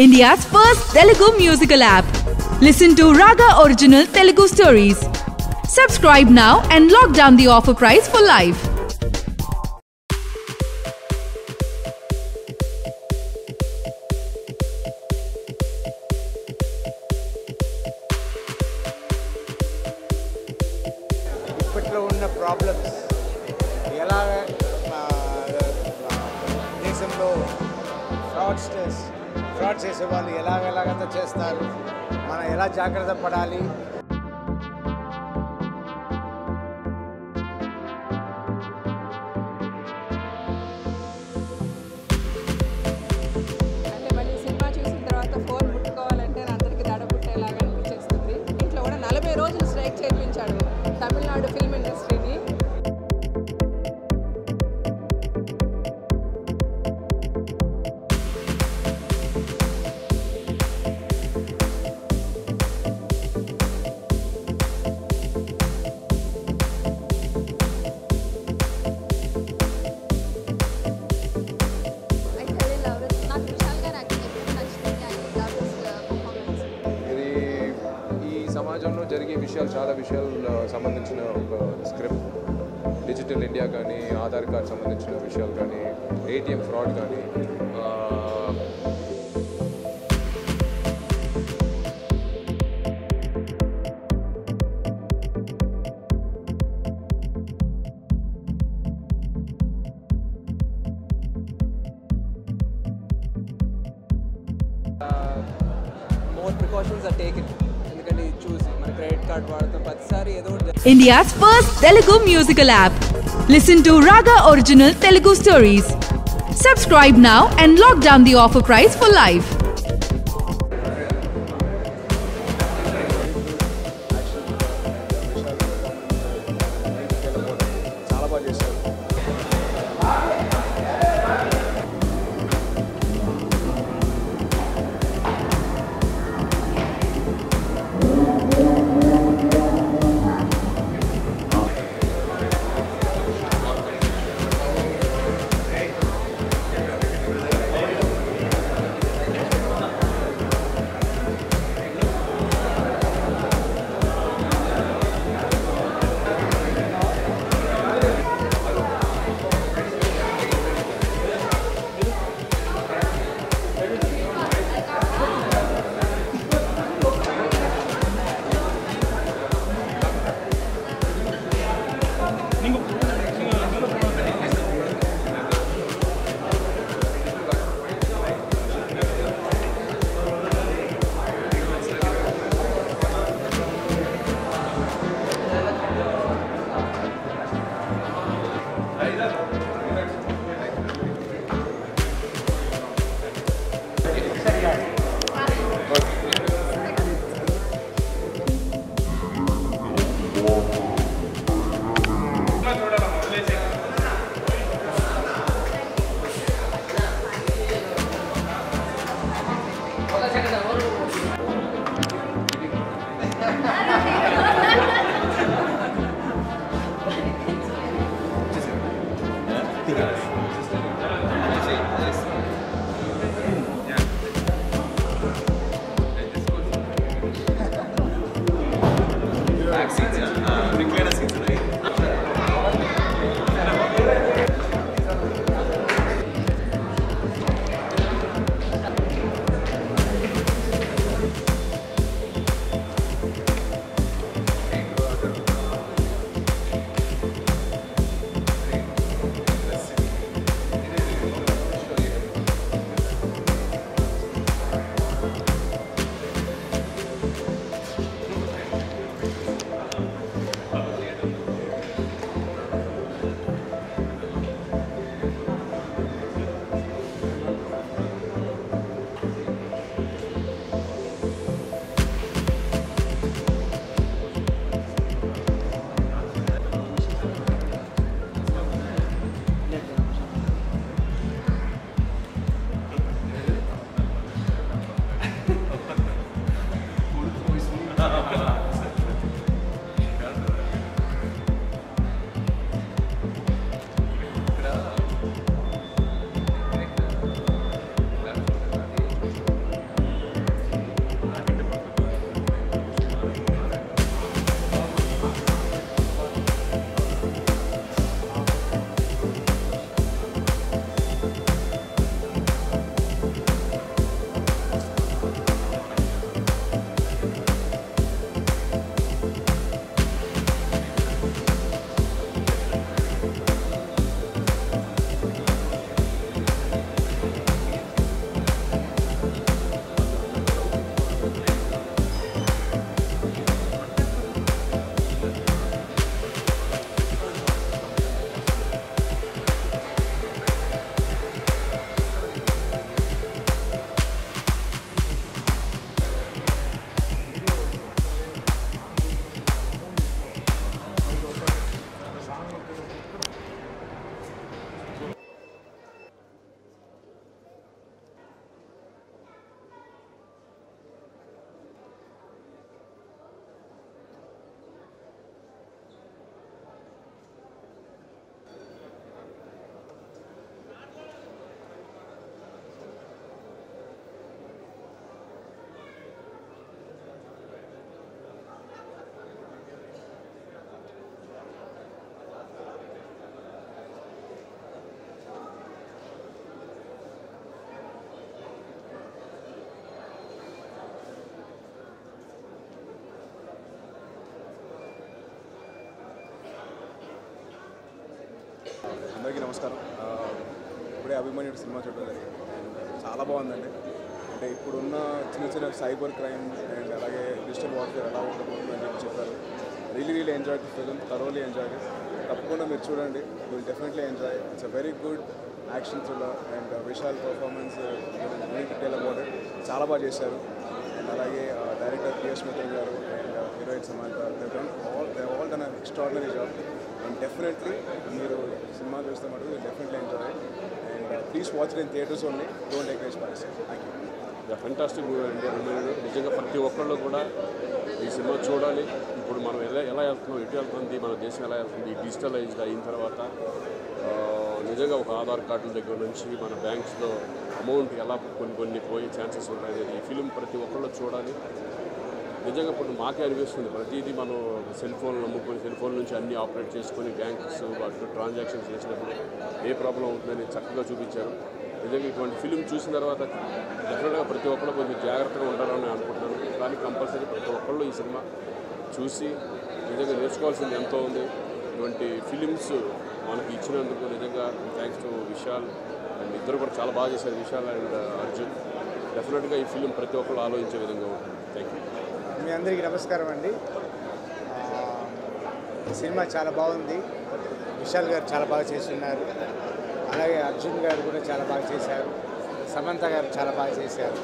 India's first Telugu musical app. Listen to Raga Original Telugu stories. Subscribe now and lock down the offer price for life. ఇప్పట్లో ఉన్న problems ఎలా దేశంలో fraud చేసే వాళ్ళు ఎలాగంతా చేస్తారు, మనం ఎలా జాగ్రత్త పడాలి, అంటే మళ్ళీ సినిమా చూసిన తర్వాత ఫోన్ ముట్టుకోవాలంటే అందరికీ దడబుట్టేలాగా అనిపించేస్తుంది. ఇంట్లో కూడా 40 రోజులు స్ట్రైక్ చేయించాడు తమిళనాడు ఫిల్మ్ ఇండస్ట్రీని. సమాజంలో జరిగే విషయాలు చాలా విషయాలు సంబంధించిన ఒక స్క్రిప్ట్, డిజిటల్ ఇండియా కానీ, ఆధార్ కార్డ్ సంబంధించిన విషయాలు కానీ, ఏటీఎం ఫ్రాడ్ కానీ, more precautions are taken. India's first Telugu musical app. Listen to Raga Original Telugu stories. Subscribe now and lock down the offer price for life. చాలా బాగా చేశారు. నమస్కారం. ఇప్పుడే అభిమన్యుడు సినిమా చూడడం జరిగింది. చాలా బాగుందండి. అంటే ఇప్పుడున్న చిన్న చిన్న సైబర్ క్రైమ్ అండ్ అలాగే డిజిటల్ వార్ఫేర్ ఎలా ఉండబోతుంది అని చెప్పి చెప్పారు. Really enjoy the film, thoroughly enjoy it. తప్పకుండా మీరు చూడండి, will definitely enjoy. It's a very good action thriller and Vishal performance detail about it చాలా బాగా చేశారు. అండ్ అలాగే డైరెక్టర్ పిఎస్ మిత్రన్ గారు and heroine Samantha they all done an extraordinary job. And definitely మీరు cinema చూస్తే మటుకు will definitely enjoy. And please watch it in theatres only, don't encourage pies. Thank you. Fantastic movie అండి అభిమన్యుడు. నిజంగా ప్రతి ఒక్కళ్ళు కూడా ఈ సినిమా చూడాలి. ఇప్పుడు మనం ఎలా వెళ్తున్నాం, ఎటు వెళ్తుంది, మన దేశం ఎలా వెళ్తుంది, డిజిటలైజ్డ్ అయిన తర్వాత నిజంగా ఒక ఆధార్ కార్డుల దగ్గర నుంచి మన బ్యాంక్స్లో అమౌంట్ ఎలా కొన్ని పోయే ఛాన్సెస్ ఉంటాయి అనేది ఈ ఫిలిం ప్రతి ఒక్కళ్ళు చూడాలి. నిజంగా ఇప్పుడు మాకే అనిపిస్తుంది, ప్రతిదీ మనం సెల్ ఫోన్లు నమ్ముకొని సెల్ ఫోన్ నుంచి అన్నీ ఆపరేట్ చేసుకొని బ్యాంక్స్ వాటిలో ట్రాన్సాక్షన్స్ చేసినప్పుడు ఏ ప్రాబ్లం అవుతుందని చక్కగా చూపించారు. నిజంగా ఇటువంటి ఫిలిం చూసిన తర్వాత డెఫినెట్గా ప్రతి ఒక్కళ్ళు కొంచెం జాగ్రత్తగా ఉంటారని అనుకుంటున్నాను. కానీ కంపల్సరీ ప్రతి ఒక్కళ్ళు ఈ సినిమా చూసి నిజంగా నేర్చుకోవాల్సింది ఎంతో ఉంది. ఇటువంటి ఫిలిమ్స్ మనకి ఇచ్చినందుకు నిజంగా థ్యాంక్స్ టు విశాల్ అండ్ ఇద్దరు కూడా చాలా బాగా చేశారు, విశాల్ అండ్ అర్జున్. డెఫినెట్గా ఈ ఫిలిం ప్రతి ఒక్కళ్ళు ఆలోచించే విధంగా ఉంటుంది. Thank you. మీ అందరికీ నమస్కారం అండి. సినిమా చాలా బాగుంది. విశాల్ గారు చాలా బాగా చేస్తున్నారు. అలాగే అర్జున్ గారు కూడా చాలా బాగా చేశారు. సమంత గారు చాలా బాగా చేశారు.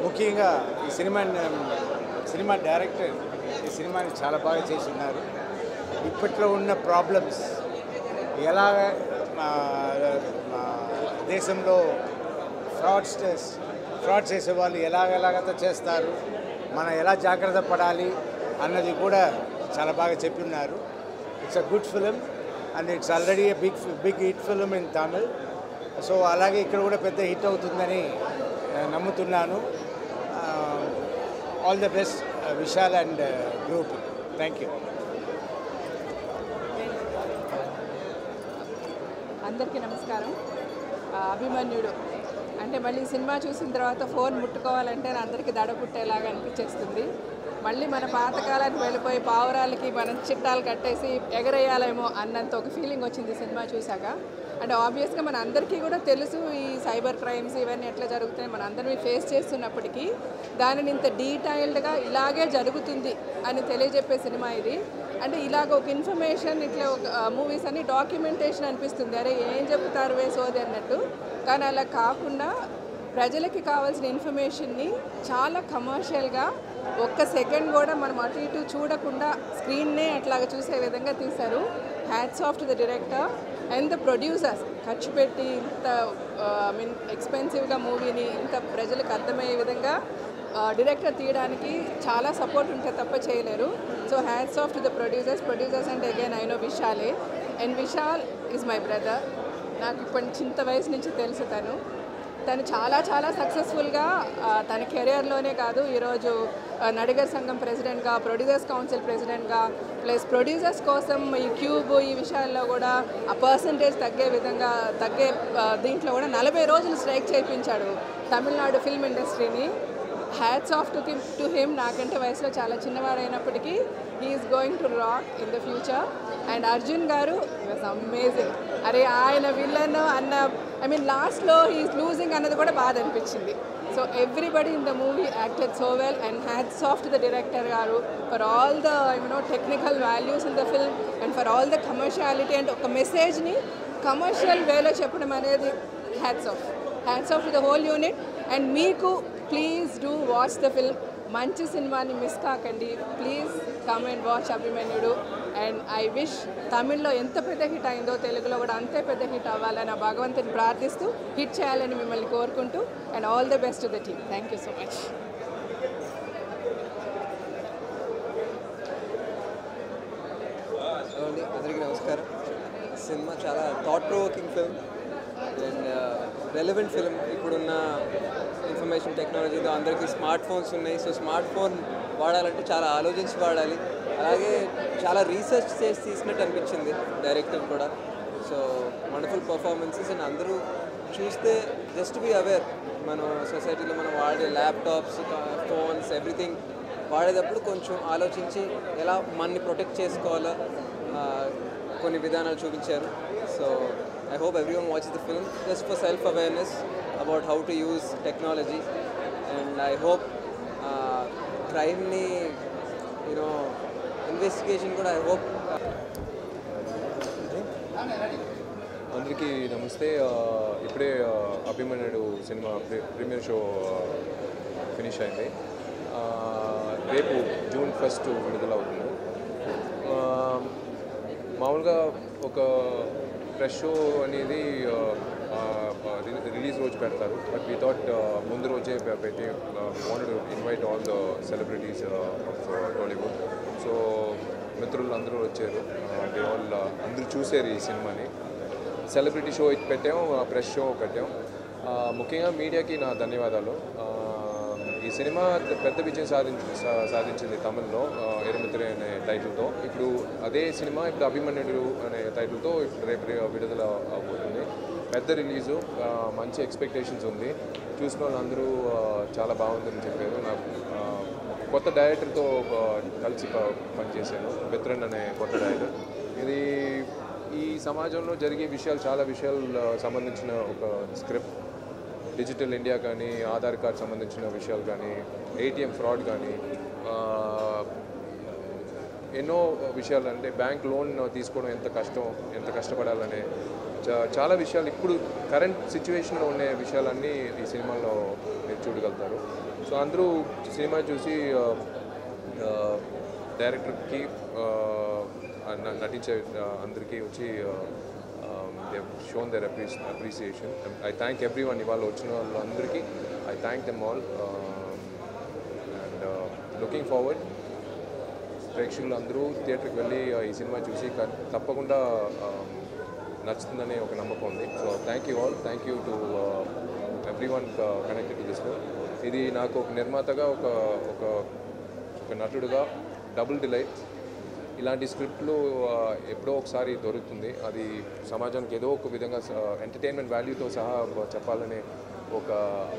ముఖ్యంగా ఈ సినిమా డైరెక్టర్ ఈ సినిమాని చాలా బాగా చేస్తున్నారు. ఇప్పట్లో ఉన్న ప్రాబ్లమ్స్ ఎలా దేశంలో ఫ్రాడ్ చేసే వాళ్ళు ఎలాగైతే చేస్తారు, మనం ఎలా జాగ్రత్త పడాలి అన్నది కూడా చాలా బాగా చెప్పున్నారు. It's a good film and it's already a big hit film in Tamil. So అలాగే ఇక్కడ కూడా పెద్ద హిట్ అవుతుందని నమ్ముతున్నాను. All the best Vishal and group. Thank you. అందరికీ నమస్కారం. అభిమన్యుడు అంటే మళ్ళీ సినిమా చూసిన తర్వాత ఫోన్ ముట్టుకోవాలంటే అందరికీ దడ పుట్టేలాగా అనిపించేస్తుంది. మళ్ళీ మన పాతకాలానికి వెళ్ళిపోయి పావురాలకి మనం చిట్టాలు కట్టేసి ఎగరేయాలేమో అన్నంత ఒక ఫీలింగ్ వచ్చింది సినిమా చూశాక. అంటే ఆబ్వియస్గా మన అందరికీ కూడా తెలుసు ఈ సైబర్ క్రైమ్స్ ఇవన్నీ ఎట్లా జరుగుతాయి, మన అందరినీ ఫేస్ చేస్తున్నప్పటికీ దానిని ఇంత డీటెయిల్డ్గా ఇలాగే జరుగుతుంది అని తెలియజెప్పే సినిమా ఇది. అంటే ఇలాగ ఒక ఇన్ఫర్మేషన్ ఇట్లా ఒక మూవీస్ అన్ని డాక్యుమెంటేషన్ అనిపిస్తుంది, అరే ఏం చెప్తారు సోది అన్నట్టు. కానీ అలా కాకుండా ప్రజలకి కావాల్సిన ఇన్ఫర్మేషన్ని చాలా కమర్షియల్గా ఒక్క సెకండ్ కూడా మనం అటు ఇటు చూడకుండా స్క్రీన్నే అట్లాగా చూసే విధంగా తీశారు. Hats off to the director and the producers. ఖర్చు పెట్టి ఇంత ఎక్స్పెన్సివ్గా మూవీని ఇంత ప్రజలకు అర్థమయ్యే విధంగా డైరెక్టర్ తీయడానికి చాలా సపోర్ట్ ఉంటే తప్ప చేయలేరు. So hats off to the producers and again I know విశాలే. And Vishal is my brother. నాకు ఇప్పటి చింత వయసు నుంచి తెలుసు తను చాలా సక్సెస్ఫుల్గా తన కెరియర్లోనే కాదు, ఈరోజు నడిగర్ సంఘం ప్రెసిడెంట్గా, ప్రొడ్యూసర్స్ కౌన్సిల్ ప్రెసిడెంట్గా, ప్లస్ ప్రొడ్యూసర్స్ కోసం ఈ క్యూబ్ ఈ విషయాల్లో కూడా ఆ పర్సంటేజ్ తగ్గే దీంట్లో కూడా 40 రోజులు స్ట్రైక్ చేయించాడు తమిళనాడు ఫిల్మ్ ఇండస్ట్రీని. Hats off to him. నాకంటే వయసులో చాలా చిన్నవాడైనప్పటికీ he is going to rock in the future. And Arjun garu was amazing. అరే ఆయన విలన్ అన్న లాస్ట్లో హీఈస్ లూజింగ్ అన్నది కూడా బాధ అనిపించింది. So everybody in the movie acted so well and hats off to the director garu for all the technical values in the film and for all the commerciality and ఒక మెసేజ్ని commercial వేలో చెప్పడం అనేది hats off to the whole unit. And మీకు please do watch the film. మంచి సినిమాని miss కాకండి. Please come and watch Abhimanyudu. And I wish తమిళ్లో ఎంత పెద్ద హిట్ అయిందో తెలుగులో కూడా అంతే పెద్ద హిట్ అవ్వాలని ఆ భగవంతుని ప్రార్థిస్తూ హిట్ చేయాలని మిమ్మల్ని కోరుకుంటూ and all the best to the team. Thank you so much. అందరికీ నమస్కారం. సినిమా చాలా thought provoking film and relevant film. ఇప్పుడున్న ఇన్ఫర్మేషన్ టెక్నాలజీలో అందరికీ స్మార్ట్ ఫోన్స్ ఉన్నాయి. సో స్మార్ట్ ఫోన్ వాడాలంటే చాలా ఆలోచించి వాడాలి. అలాగే చాలా రీసెర్చ్ చేసి తీసినట్టు అనిపించింది డైరెక్టర్ కూడా. So wonderful performances. అండ్ అందరూ చూస్తే జస్ట్ బీ అవేర్, మనం సొసైటీలో మనం వాడే ల్యాప్టాప్స్, ఫోన్స్, ఎవ్రీథింగ్ వాడేటప్పుడు కొంచెం ఆలోచించి ఎలా మనని ప్రొటెక్ట్ చేసుకోవాలో కొన్ని విధానాలు చూపించారు. So I hope everyone watches the film just for self-awareness about how to use technology, and I hope crime ni, you know, investigation kuda I hope. అందరికీ నమస్తే. ఇప్పుడే అభిమన్యుడు సినిమా ప్రీమియర్ షో ఫినిష్ అయింది. రేపు June 1 విడుదల అవుతుంది. మామూలుగా ఒక fresh show అనేది రిలీజ్ రోజు పెడతారు, బట్ వీ థాట్ ముందు రోజే పెట్టి wanted to invite all the celebrities of Tollywood. So మిత్రులు అందరూ వచ్చారు, దే ఆల్ అందరూ చూసారు ఈ సినిమాని. సెలబ్రిటీ షో పెట్టాం, ప్రెస్ షో పెట్టాం. ముఖ్యంగా మీడియాకి నా ధన్యవాదాలు. ఈ సినిమా పెద్ద విజయం సాధించింది తమిళ్లో, ఎరుమిత్రే అనే టైటిల్తో. ఇప్పుడు అదే సినిమా ఇప్పుడు అభిమన్యుడు అనే టైటిల్తో రేపు విడుదల అవుతుంది. పెద్ద రిలీజు, మంచి ఎక్స్పెక్టేషన్స్ ఉంది. చూసిన వాళ్ళందరూ చాలా బాగుందని చెప్పారు. నాకు కొత్త డైరెక్టర్తో కలిసి పనిచేశాను, మిత్రన్ అనే కొత్త డైరెక్టర్. ఇది ఈ సమాజంలో జరిగే చాలా విషయాలు సంబంధించిన ఒక స్క్రిప్ట్. డిజిటల్ ఇండియా కానీ, ఆధార్ కార్డ్ సంబంధించిన విషయాలు కానీ, ATM ఫ్రాడ్ కానీ, ఎన్నో విషయాలు, అంటే బ్యాంక్ లోన్ తీసుకోవడం ఎంత కష్టపడాలనే చాలా విషయాలు ఇప్పుడు కరెంట్ సిచ్యువేషన్లో ఉండే విషయాలన్నీ ఈ సినిమాలో మీరు చూడగలుగుతారు. సో అందరూ సినిమా చూసి డైరెక్టర్కి నటించే అందరికీ వచ్చి they have shown their appreciation. I thank everyone ఇవాళ వచ్చిన వాళ్ళందరికీ. I thank them all, and looking forward ప్రేక్షకులు అందరూ థియేటర్కి వెళ్ళి ఈ సినిమా చూసి తప్పకుండా నచ్చుతుందనే ఒక నమ్మకం ఉంది. So thank you all, thank you to everyone connected to this film. ఇది నాకు ఒక నిర్మాతగా ఒక నటుడుగా డబుల్ డిలైట్. ఇలాంటి స్క్రిప్ట్లు ఎప్పుడో ఒకసారి దొరుకుతుంది, అది సమాజానికి ఏదో ఒక విధంగా ఎంటర్టైన్మెంట్ వాల్యూతో సహా చెప్పాలనే ఒక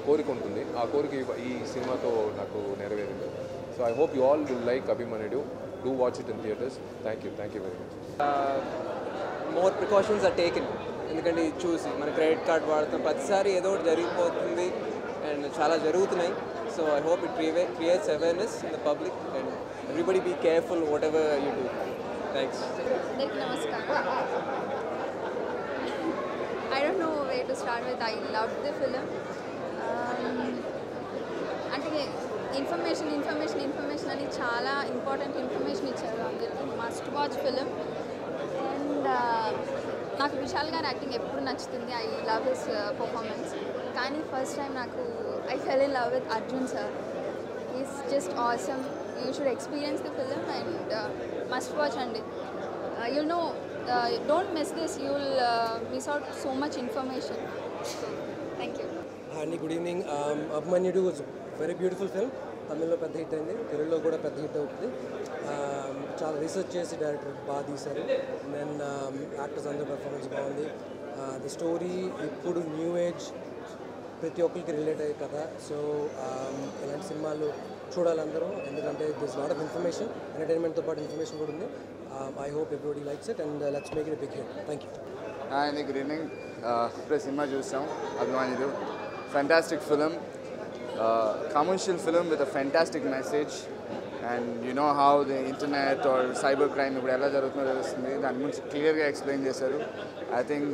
కోరిక ఉంటుంది. ఆ కోరిక ఈ సినిమాతో నాకు నెరవేరింది. So I hope you all will like Abhimanyudu. Do watch it in theatres. Thank you very much. More precautions are taken, ఎందుకంటే ఇది చూసి మన క్రెడిట్ కార్డ్ వాడుతాం, ప్రతిసారి ఏదో ఒకటి జరిగిపోతుంది అండ్ చాలా జరుగుతున్నాయి. So I hope it creates awareness in the public and everybody be careful whatever you do. Thanks. Namaskar. I don't know where to start with. I loved the film. అంటే information అని చాలా important information ఇచ్చారు అందరికీ. Must watch film. And నాకు విశాల్ గారి acting ఎప్పుడు నచ్చుతుంది. I love his performance. కానీ ఫస్ట్ టైం నాకు I fell in love with Arjun sir. Is just awesome. You should experience the film and must watch, and you'll know, don't miss this, you'll miss out so much information. So, thank you. Hi, good evening. Abhimanyu was a very beautiful film. Tamil పెద్ద hit అయింది, తెలుగులో కూడా పెద్ద hit అవుతుంది. చాలా research చేసి director బాగా తీశారు. దెన్ యాక్టర్స్ అందరూ పర్ఫార్మెన్స్ బాగుంది. ది స్టోరీ ఇప్పుడు న్యూ ఏజ్ ప్రతి ఒక్కరికి రిలేట్ అయ్యే కదా. సో ఇలాంటి సినిమాలు చూడాలి అందరూ, ఎందుకంటే దిస్ లాట్ ఆఫ్ ఇన్ఫర్మేషన్, ఎంటర్టైన్మెంట్తో పాటు ఇన్ఫర్మేషన్ కూడా ఉంది. I hope everybody likes it and let's make it a big hit. Thank you. అండి, గుడ్ ఈవినింగ్. ఇప్పుడే సినిమా చూసాం Abhimanyudu. Fantastic film, commercial film with a fantastic message. And you know how the internet or cyber crime ఇప్పుడు ఎలా జరుగుతుందో తెలుస్తుంది. దాని గురించి క్లియర్గా ఎక్స్ప్లెయిన్ చేశారు. I think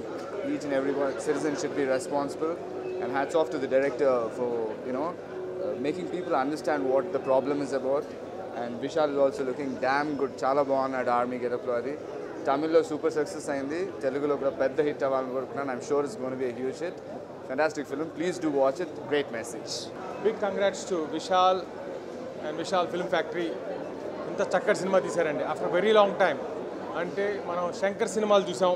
each and every citizen should be responsible, and hats off to the director for making people understand what the problem is about. And Vishal is also looking damn good. Chala bagunnadu army getup lo adi. Tamil lo super success ayindi, Telugu lo kuda pedda hit avvalani korukunnan. I'm sure it's going to be a huge hit. Fantastic film, please do watch it. Great message. Big congrats to Vishal and Vishal Film Factory. ఇంత చక్కటి సినిమా తీశారండి after very long time. అంటే మనం శంకర్ సినిమాలు చూసాం,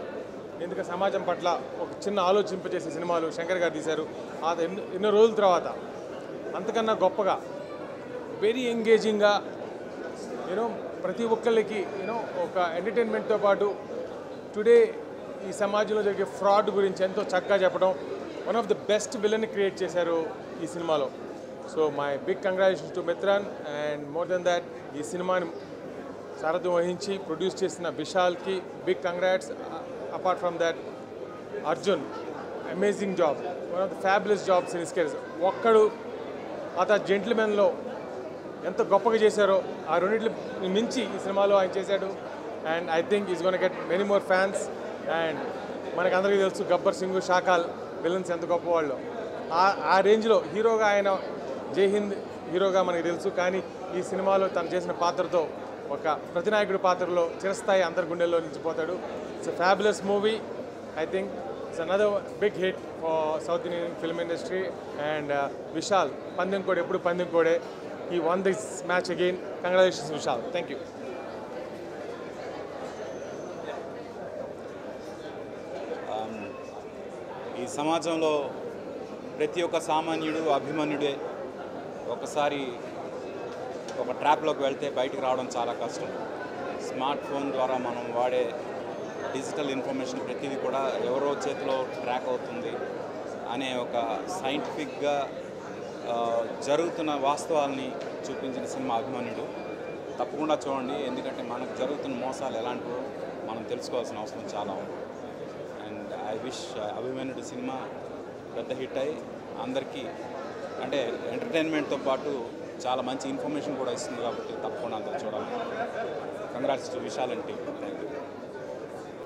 ఎందుకంటే సమాజం పట్ల ఒక చిన్న ఆలోచింపజేసే సినిమాలు శంకర్ గారు తీశారు. ఎన్నో రోజుల తర్వాత అంతకన్నా గొప్పగా వెరీ ఎంగేజింగ్గా ప్రతి ఒక్కళ్ళకి ఒక ఎంటర్టైన్మెంట్తో పాటు టుడే ఈ సమాజంలో జరిగే ఫ్రాడ్ గురించి ఎంతో చక్కగా చెప్పడం. వన్ ఆఫ్ ది బెస్ట్ విలన్ని క్రియేట్ చేశారు ఈ సినిమాలో. So my big congratulations to Mithran. And more than that, ఈ సినిమాని సారథ్యం వహించి ప్రొడ్యూస్ చేసిన విశాల్కి big congrats. Apart from that, Arjun amazing job, one of the fabulous jobs in his career. ఒక్కడు జెంటిల్మెన్లో ఎంత గొప్పగా చేశారో ఆ రెండింటిని మించి ఈ సినిమాలో ఆయన చేశాడు. And I think is gonna get many more fans. And మనకు అందరికీ తెలుసు గబ్బర్ సింగ్, షాకాల్ విలన్స్ ఎంత గొప్పవాళ్ళు. ఆ రేంజ్లో హీరోగా ఆయన జై హింద్ హీరోగా మనకు తెలుసు. కానీ ఈ సినిమాలో తను చేసిన పాత్రతో ఒక ప్రతినాయకుడి పాత్రలో చిరస్థాయి అందరి గుండెల్లో నిలిచిపోతాడు. It's a fabulous movie. I think it's another big hit for South Indian film industry. And Vishal Pandem కోడే, ఎప్పుడు పందెం కోడే. He won this match again. Congratulations, Vishal. Thank you. ఈ సమాజంలో ప్రతి ఒక్క సామాన్యుడు అభిమన్యుడే. ఒకసారి ఒక ట్రాప్లోకి వెళ్తే బయటికి రావడం చాలా కష్టం. స్మార్ట్ ఫోన్ ద్వారా మనం వాడే డిజిటల్ ఇన్ఫర్మేషన్ ప్రతిదీ కూడా ఎవరో చేతిలో ట్రాక్ అవుతుంది అనే ఒక సైంటిఫిక్గా జరుగుతున్న వాస్తవాల్ని చూపించిన సినిమా అభిమన్యుడు. తప్పకుండా చూడండి, ఎందుకంటే మనకు జరుగుతున్న మోసాలు ఎలాంటివో మనం తెలుసుకోవాల్సిన అవసరం చాలా ఉంది. And I wish Abhimanyudu cinema పెద్ద హిట్ అయ్యి అందరికీ అంటే ఎంటర్టైన్మెంట్తో పాటు చాలా మంచి ఇన్ఫర్మేషన్ కూడా ఇస్తుంది. కాబట్టి తప్పకుండా అందరూ చూడాలి. Congrats to Vishal and team. Thank you.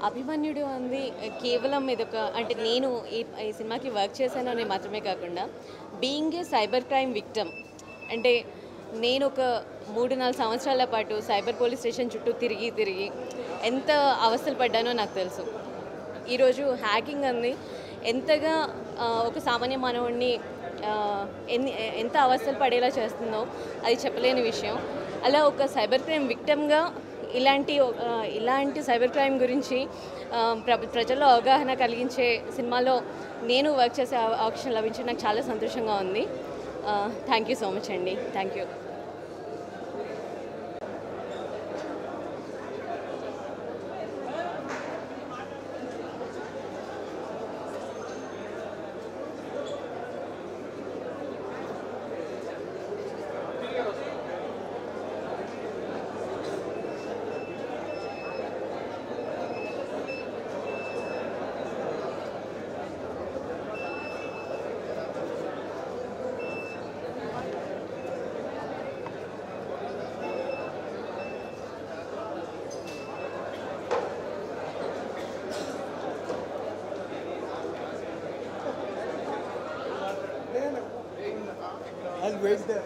అభిమన్యుడు అంది కేవలం ఇదొక అంటే నేను ఈ సినిమాకి వర్క్ చేశాను అని మాత్రమే కాకుండా being a cyber crime victim అంటే నేను ఒక 3-4 సంవత్సరాల పాటు సైబర్ పోలీస్ స్టేషన్ చుట్టూ తిరిగి ఎంత అవస్థలు పడ్డానో నాకు తెలుసు. ఈరోజు హ్యాకింగ్ అంది ఎంతగా ఒక సామాన్య మానవుడిని ఎంత అవస్థలు పడేలా చేస్తుందో అది చెప్పలేని విషయం. అలా ఒక సైబర్ క్రైమ్ విక్టమ్గా ఇలాంటి సైబర్ క్రైమ్ గురించి ప్రజల్లో అవగాహన కలిగించే సినిమాలో నేను వర్క్ చేసే అవకాశం లభించి నాకు చాలా సంతోషంగా ఉంది. థ్యాంక్ యూ సో మచ్ అండి. Thank you. I'll wait there.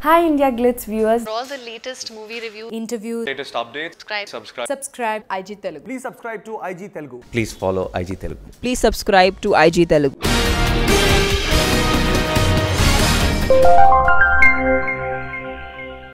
Hi India Glitz viewers. For all the latest movie reviews, Interviews, latest updates, subscribe IG Telugu. Please subscribe to IG Telugu. Please follow IG Telugu. Please subscribe to IG Telugu.